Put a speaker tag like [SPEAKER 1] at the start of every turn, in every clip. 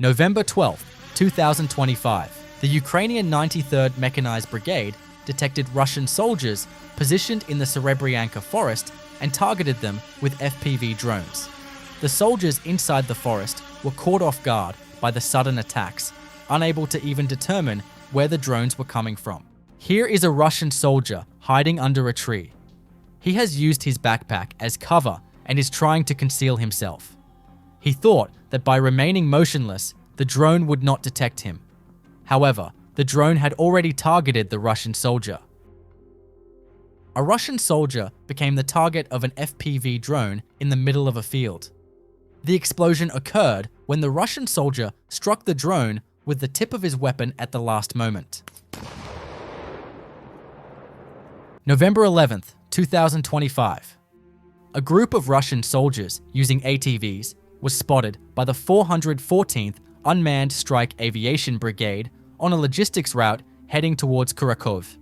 [SPEAKER 1] November 12, 2025, the Ukrainian 93rd Mechanized Brigade detected Russian soldiers positioned in the Serebryanka forest and targeted them with FPV drones. The soldiers inside the forest were caught off guard by the sudden attacks, unable to even determine where the drones were coming from. Here is a Russian soldier hiding under a tree. He has used his backpack as cover and is trying to conceal himself. He thought that by remaining motionless, the drone would not detect him. However, the drone had already targeted the Russian soldier. A Russian soldier became the target of an FPV drone in the middle of a field. The explosion occurred when the Russian soldier struck the drone with the tip of his weapon at the last moment. November 11th, 2025. A group of Russian soldiers using ATVs was spotted by the 414th Unmanned Strike Aviation Brigade on a logistics route heading towards Kharkov.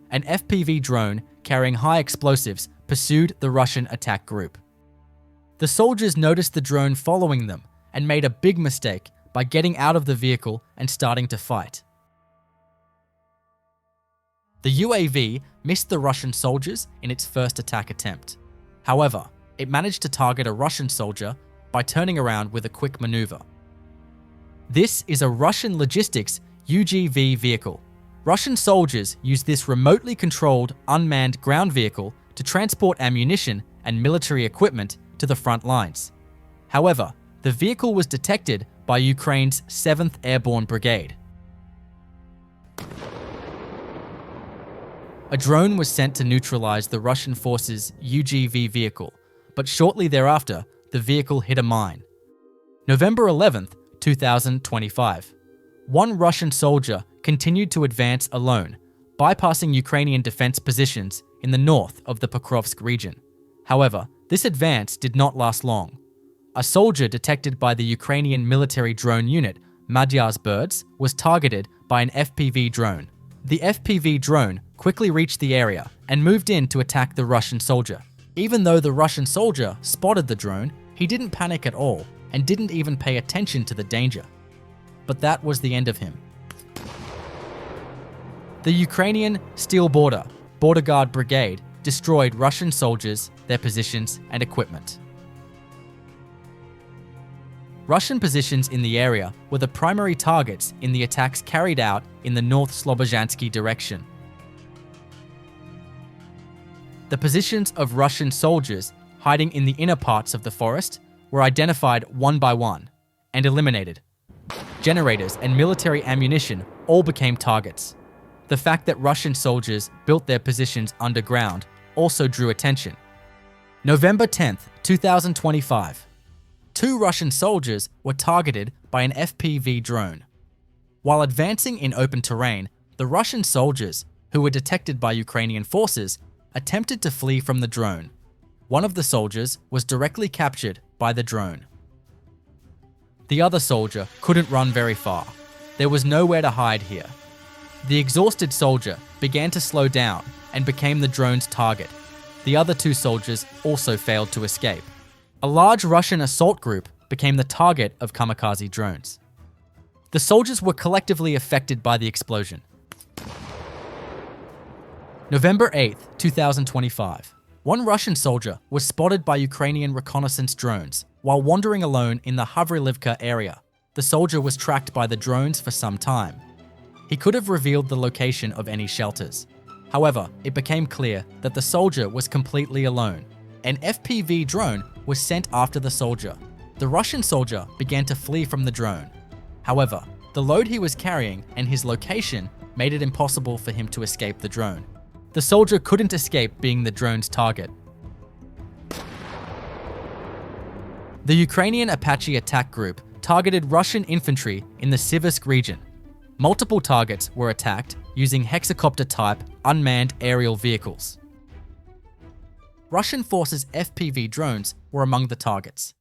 [SPEAKER 1] An FPV drone carrying high explosives pursued the Russian attack group. The soldiers noticed the drone following them and made a big mistake by getting out of the vehicle and starting to fight. The UAV missed the Russian soldiers in its first attack attempt. However, it managed to target a Russian soldier by turning around with a quick maneuver. This is a Russian logistics UGV vehicle. Russian soldiers use this remotely controlled unmanned ground vehicle to transport ammunition and military equipment to the front lines. However, the vehicle was detected by Ukraine's 7th Airborne Brigade. A drone was sent to neutralize the Russian forces' UGV vehicle, but shortly thereafter, the vehicle hit a mine. November 11th, 2025. One Russian soldier continued to advance alone, bypassing Ukrainian defense positions in the north of the Pokrovsk region. However, this advance did not last long. A soldier detected by the Ukrainian military drone unit, Magyar's Birds, was targeted by an FPV drone. The FPV drone quickly reached the area and moved in to attack the Russian soldier. Even though the Russian soldier spotted the drone, he didn't panic at all and didn't even pay attention to the danger. But that was the end of him. The Ukrainian Steel Border Guard Brigade destroyed Russian soldiers, their positions, and equipment. Russian positions in the area were the primary targets in the attacks carried out in the North Slobozhansky direction. The positions of Russian soldiers hiding in the inner parts of the forest were identified one by one and eliminated. Generators and military ammunition all became targets. The fact that Russian soldiers built their positions underground also drew attention. November 10th, 2025. Two Russian soldiers were targeted by an FPV drone. While advancing in open terrain, the Russian soldiers, who were detected by Ukrainian forces, attempted to flee from the drone. One of the soldiers was directly captured by the drone. The other soldier couldn't run very far. There was nowhere to hide here. The exhausted soldier began to slow down and became the drone's target. The other two soldiers also failed to escape. A large Russian assault group became the target of kamikaze drones. The soldiers were collectively affected by the explosion. November 8th, 2025. One Russian soldier was spotted by Ukrainian reconnaissance drones while wandering alone in the Havrilivka area. The soldier was tracked by the drones for some time. He could have revealed the location of any shelters. However, it became clear that the soldier was completely alone. An FPV drone was sent after the soldier. The Russian soldier began to flee from the drone. However, the load he was carrying and his location made it impossible for him to escape the drone. The soldier couldn't escape being the drone's target. The Ukrainian Apache attack group targeted Russian infantry in the Siversk region. Multiple targets were attacked using hexacopter-type unmanned aerial vehicles. Russian forces' FPV drones were among the targets.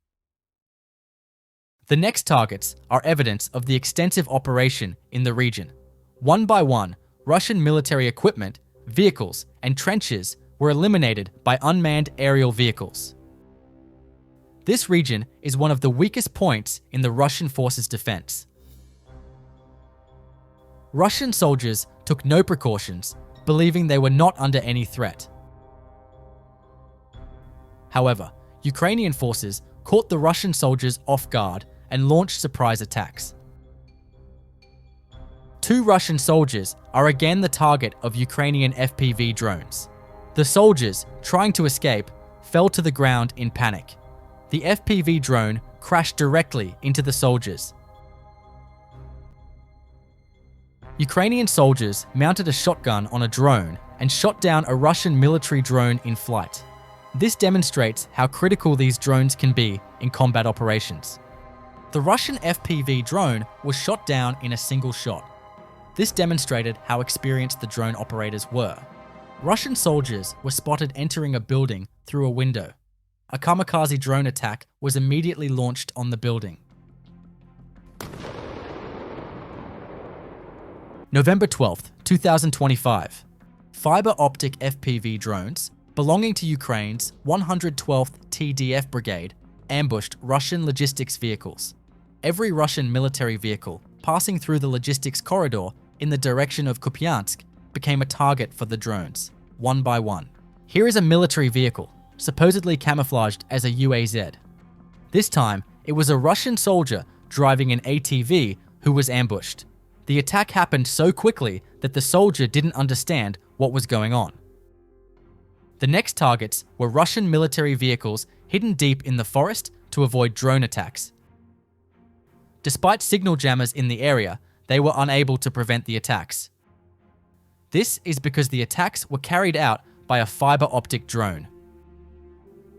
[SPEAKER 1] The next targets are evidence of the extensive operation in the region. One by one, Russian military equipment, vehicles, and trenches were eliminated by unmanned aerial vehicles. This region is one of the weakest points in the Russian forces' defense. Russian soldiers took no precautions, believing they were not under any threat. However, Ukrainian forces caught the Russian soldiers off guard and launched surprise attacks. 2 Russian soldiers are again the target of Ukrainian FPV drones. The soldiers, trying to escape, fell to the ground in panic. The FPV drone crashed directly into the soldiers. Ukrainian soldiers mounted a shotgun on a drone and shot down a Russian military drone in flight. This demonstrates how critical these drones can be in combat operations. The Russian FPV drone was shot down in a single shot. This demonstrated how experienced the drone operators were. Russian soldiers were spotted entering a building through a window. A kamikaze drone attack was immediately launched on the building. November 12, 2025. Fiber optic FPV drones belonging to Ukraine's 112th TDF Brigade ambushed Russian logistics vehicles. Every Russian military vehicle passing through the logistics corridor in the direction of Kupiansk became a target for the drones, one by one. Here is a military vehicle, supposedly camouflaged as a UAZ. This time, it was a Russian soldier driving an ATV who was ambushed. The attack happened so quickly that the soldier didn't understand what was going on. The next targets were Russian military vehicles hidden deep in the forest to avoid drone attacks. Despite signal jammers in the area, they were unable to prevent the attacks. This is because the attacks were carried out by a fiber optic drone.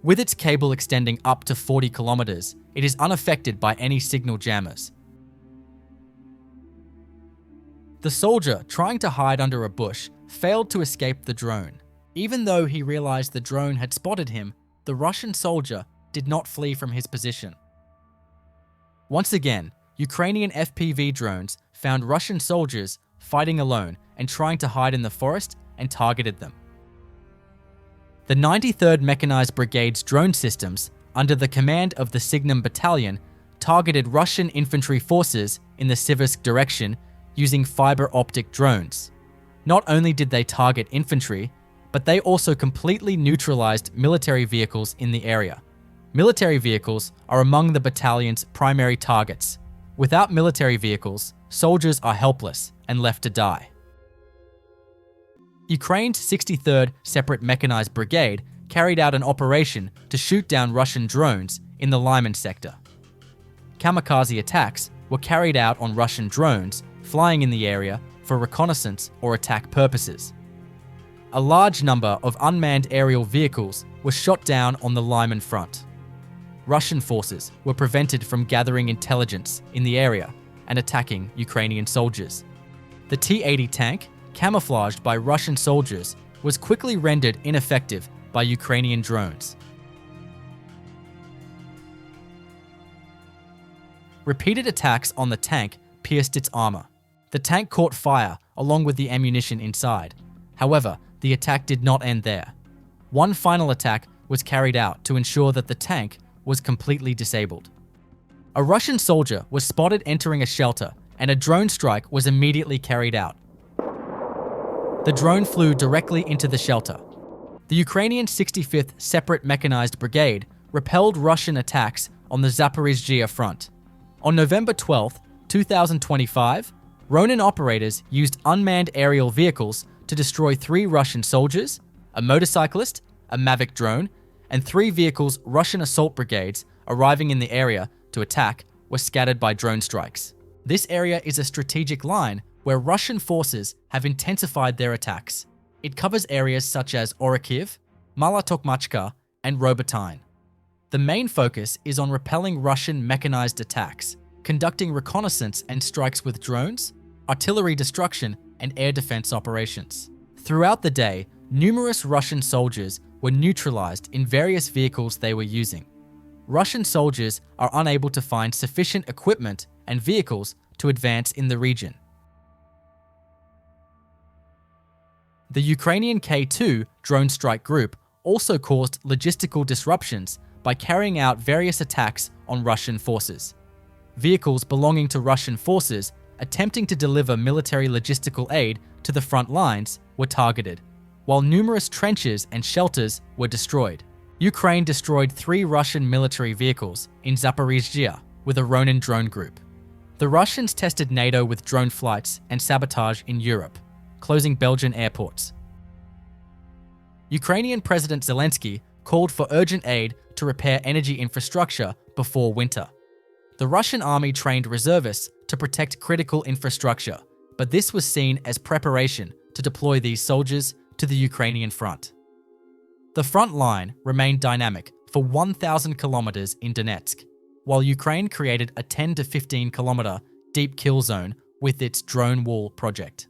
[SPEAKER 1] With its cable extending up to 40 kilometers, it is unaffected by any signal jammers. The soldier trying to hide under a bush failed to escape the drone. Even though he realized the drone had spotted him, the Russian soldier did not flee from his position. Once again, Ukrainian FPV drones found Russian soldiers fighting alone and trying to hide in the forest and targeted them. The 93rd Mechanized Brigade's drone systems, under the command of the Signum Battalion, targeted Russian infantry forces in the Siversk direction using fiber optic drones. Not only did they target infantry, but they also completely neutralized military vehicles in the area. Military vehicles are among the battalion's primary targets. Without military vehicles, soldiers are helpless and left to die. Ukraine's 63rd Separate Mechanized Brigade carried out an operation to shoot down Russian drones in the Lyman sector. Kamikaze attacks were carried out on Russian drones flying in the area for reconnaissance or attack purposes. A large number of unmanned aerial vehicles were shot down on the Lyman front. Russian forces were prevented from gathering intelligence in the area and attacking Ukrainian soldiers. The T-80 tank, camouflaged by Russian soldiers, was quickly rendered ineffective by Ukrainian drones. Repeated attacks on the tank pierced its armor. The tank caught fire along with the ammunition inside. However, the attack did not end there. One final attack was carried out to ensure that the tank was completely disabled. A Russian soldier was spotted entering a shelter, and a drone strike was immediately carried out. The drone flew directly into the shelter. The Ukrainian 65th Separate Mechanized Brigade repelled Russian attacks on the Zaporizhzhia front. On November 12, 2025, Ronin operators used unmanned aerial vehicles to destroy 3 Russian soldiers, a motorcyclist, a Mavic drone, and 3 vehicles Russian assault brigades arriving in the area to attack were scattered by drone strikes. This area is a strategic line where Russian forces have intensified their attacks. It covers areas such as Orikhiv, Mala Tokmachka, and Robotyne. The main focus is on repelling Russian mechanized attacks, conducting reconnaissance and strikes with drones, artillery destruction, and air defense operations. Throughout the day, numerous Russian soldiers were neutralized in various vehicles they were using. Russian soldiers are unable to find sufficient equipment and vehicles to advance in the region. The Ukrainian K2 drone strike group also caused logistical disruptions by carrying out various attacks on Russian forces. Vehicles belonging to Russian forces attempting to deliver military logistical aid to the front lines were targeted, while numerous trenches and shelters were destroyed. Ukraine destroyed 3 Russian military vehicles in Zaporizhzhia with a Ronin drone group. The Russians tested NATO with drone flights and sabotage in Europe, closing Belgian airports. Ukrainian President Zelensky called for urgent aid to repair energy infrastructure before winter. The Russian army trained reservists to protect critical infrastructure, but this was seen as preparation to deploy these soldiers to the Ukrainian front. The front line remained dynamic for 1,000 kilometers in Donetsk, while Ukraine created a 10 to 15 kilometer deep kill zone with its drone wall project.